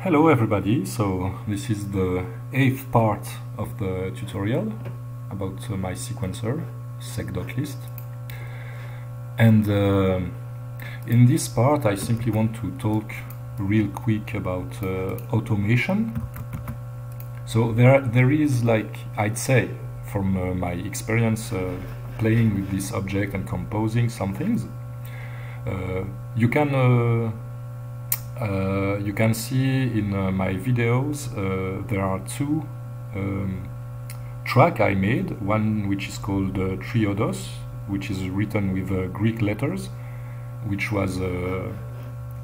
Hello everybody, so this is the 8th part of the tutorial about my sequencer, sec.list. And in this part I simply want to talk real quick about automation. So there is, like, I'd say, from my experience playing with this object and composing some things, you can see in my videos there are two tracks I made, one which is called Triodos, which is written with Greek letters, which was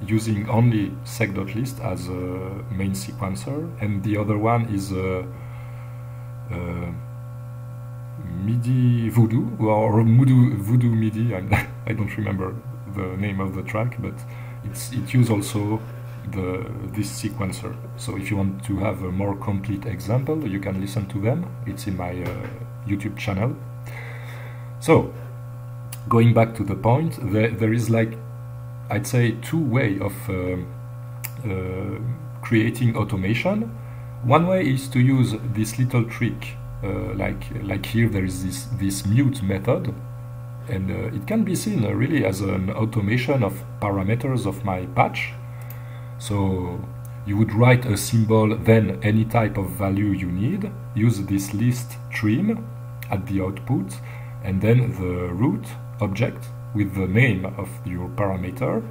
using only sec.list as a main sequencer, and the other one is MIDI Voodoo, or Voodoo MIDI, I don't remember the name of the track, but it uses also this sequencer. So if you want to have a more complete example, you can listen to them. It's in my YouTube channel. So going back to the point, there is, like, I'd say, two ways of creating automation. One way is to use this little trick, like here there is this mute method, and it can be seen really as an automation of parameters of my patch. So you would write a symbol, then any type of value you need, use this list trim at the output, and then the root object with the name of your parameter,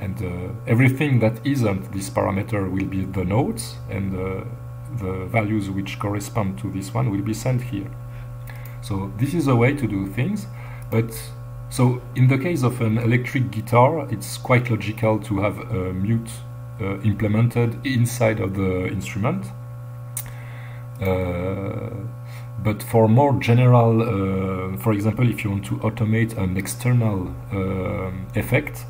and everything that isn't this parameter will be the notes, and the values which correspond to this one will be sent here. So this is a way to do things. But so in the case of an electric guitar, it's quite logical to have a mute implemented inside of the instrument. But for more general, for example, if you want to automate an external effect,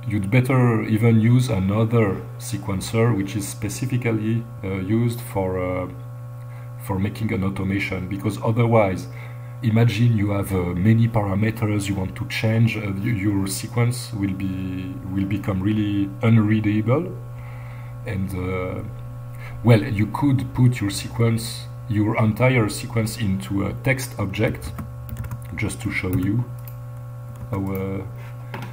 you'd better even use another sequencer which is specifically used for making an automation, because otherwise, imagine you have many parameters you want to change, your sequence will become really unreadable, and well, you could put your entire sequence into a text object, just to show you how.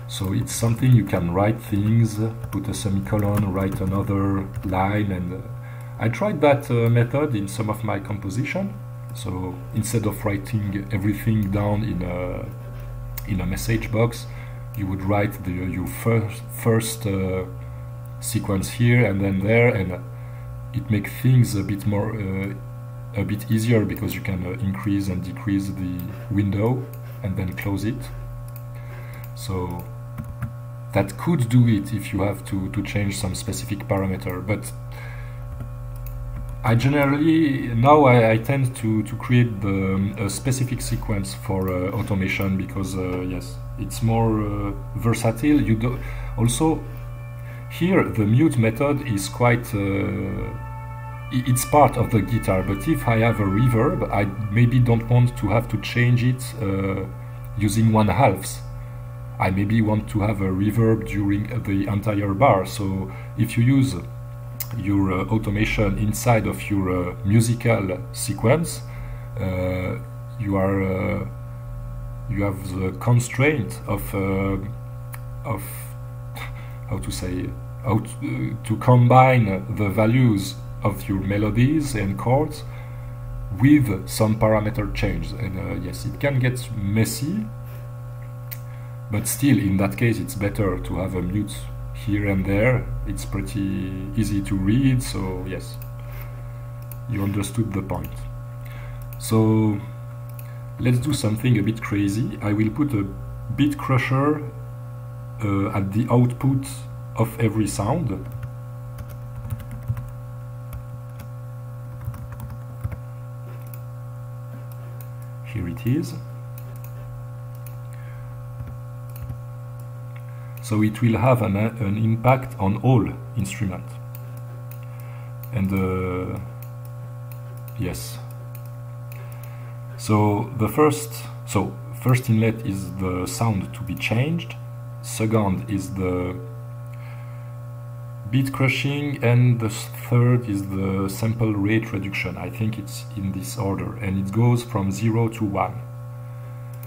So it's something you can write things, put a semicolon, write another line, and I tried that method in some of my composition. So instead of writing everything down in a message box, you would write your first sequence here and then there, and it makes things a bit easier, because you can increase and decrease the window and then close it. So that could do it if you have to change some specific parameter, but I generally, now I tend to create a specific sequence for automation, because yes, it's more versatile. Also, here the mute method is quite, it's part of the guitar, but if I have a reverb, I maybe don't want to have to change it using 1/2. I maybe want to have a reverb during the entire bar. So if you use your automation inside of your musical sequence, you have the constraint of how to combine the values of your melodies and chords with some parameter change, and yes, it can get messy, but still, in that case, it's better to have a mute here and there. It's pretty easy to read, so yes, you understood the point. So let's do something a bit crazy. I will put a bit crusher at the output of every sound. Here it is. So it will have an impact on all instruments. And yes. So the first inlet is the sound to be changed. Second is the bit crushing, and the third is the sample rate reduction. I think it's in this order, and it goes from 0 to 1.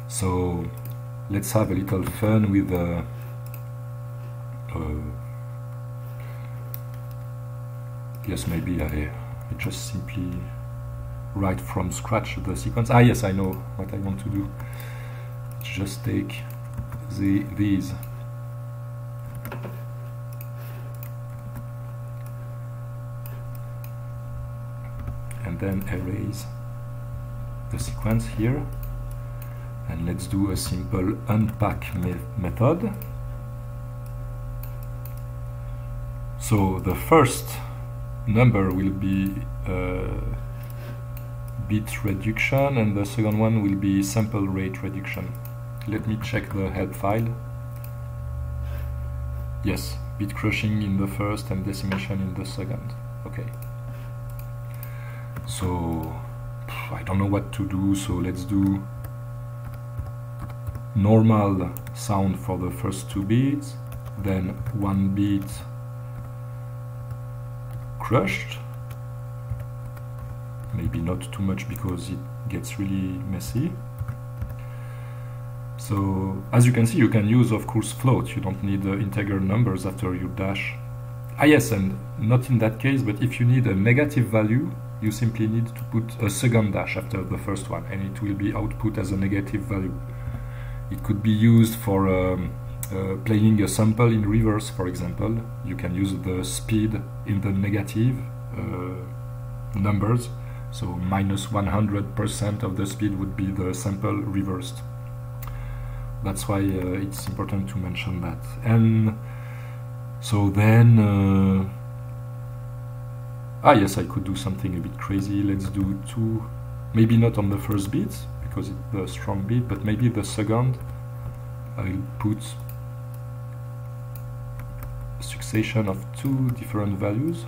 So let's have a little fun with yes, maybe I just simply write from scratch the sequence. Yes, I know what I want to do. Just take these and then erase the sequence here, and let's do a simple unpack method. So the first number will be bit reduction, and the second one will be sample rate reduction. Let me check the help file. Yes, bit crushing in the first and decimation in the second. Okay. So I don't know what to do, so let's do normal sound for the first 2 beats, then 1 beat crushed. Maybe not too much because it gets really messy. So as you can see, you can use, of course, float. You don't need integer numbers after you dash. Yes, and not in that case, but if you need a negative value, you simply need to put a second dash after the first one, and it will be output as a negative value. It could be used for playing a sample in reverse, for example. You can use the speed in the negative numbers, so minus 100% of the speed would be the sample reversed. That's why it's important to mention that. And so then yes, I could do something a bit crazy. Let's do 2, maybe not on the first beat because it's the strong beat, but maybe the second. I'll put a succession of 2 different values,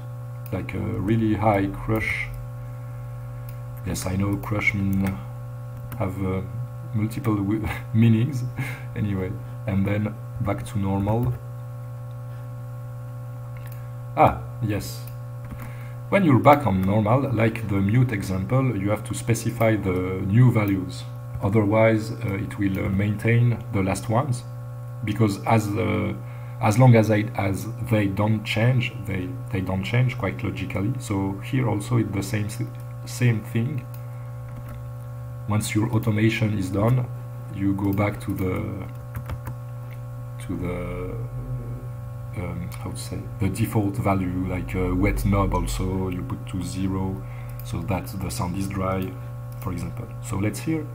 like a really high crush. Yes, I know crush have multiple meanings anyway, and then back to normal. Yes, when you're back on normal, like the mute example, you have to specify the new values, otherwise it will maintain the last ones, because as long as they don't change, they don't change quite logically. So here also it's the same thing. Once your automation is done, you go back to the how to say, the default value, like a wet knob also you put to 0, so that the sound is dry, for example. So let's hear.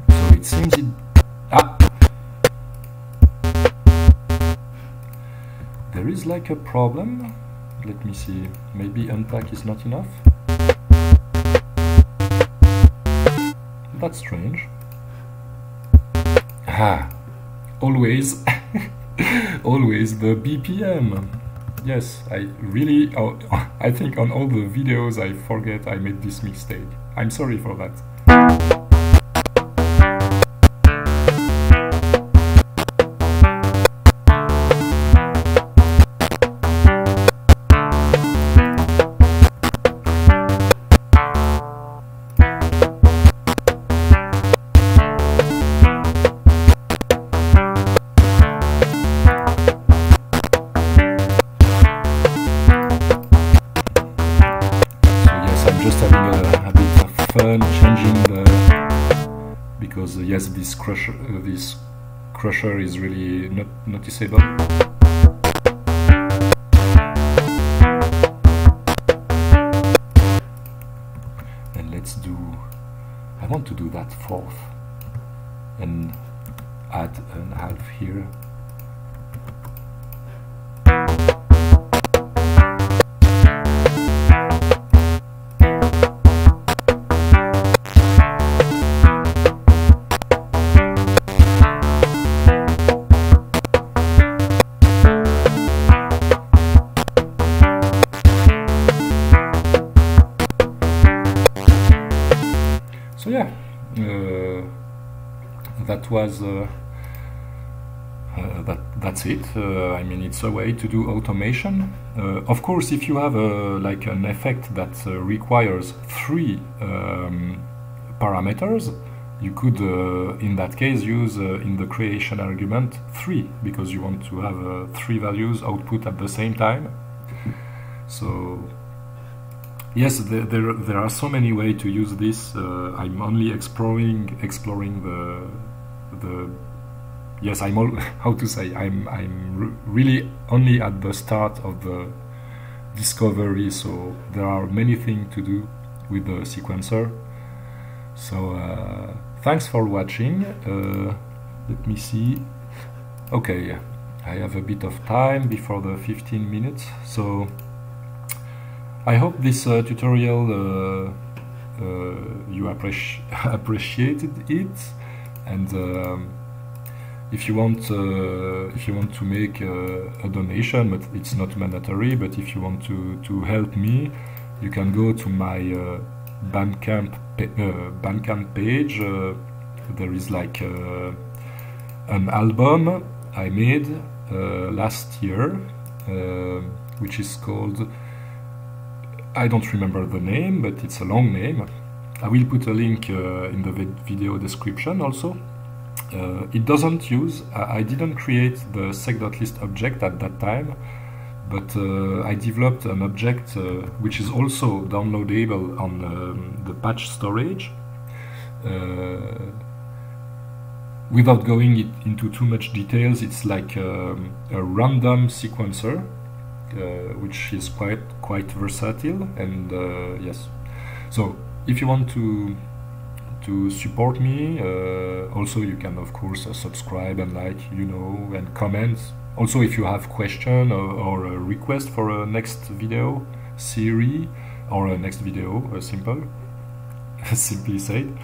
So it seems it there is like a problem. Let me see, maybe unpack is not enough. That's strange. Always always the BPM. Yes, I think on all the videos I forget I made this mistake. I'm sorry for that. Because yes, this crusher is really not noticeable. And I want to do that fourth and add an half here. So yeah, that was that's it. I mean, it's a way to do automation. Of course, if you have like an effect that requires 3 parameters, you could, in that case, use in the creation argument 3, because you want to have 3 values output at the same time. So yes, there are so many ways to use this. I'm only exploring the yes, I'm all how to say, I'm really only at the start of the discovery, so there are many things to do with the sequencer. So thanks for watching. Let me see. Okay, I have a bit of time before the 15 minutes, so I hope this tutorial you appreciated it, and if you want to make a donation, but it's not mandatory, but if you want to help me, you can go to my Bandcamp page. There is like an album I made last year, which is called, I don't remember the name, but it's a long name. I will put a link in the video description also. It doesn't use, I didn't create the sec.list object at that time, but I developed an object which is also downloadable on the patch storage. Without going into too much details, it's like a random sequencer, which is quite versatile, and yes. So if you want to support me, also you can of course subscribe and like, and comment. Also, if you have question or a request for a next video series or a next video, simple, simply said,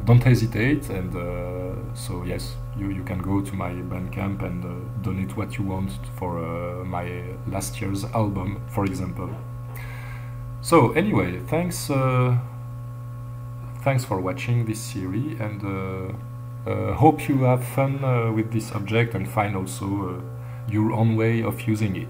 don't hesitate. And so yes, you can go to my Bandcamp and donate what you want for my last year's album, for example. So anyway, thanks for watching this series, and hope you have fun with this object and find also your own way of using it.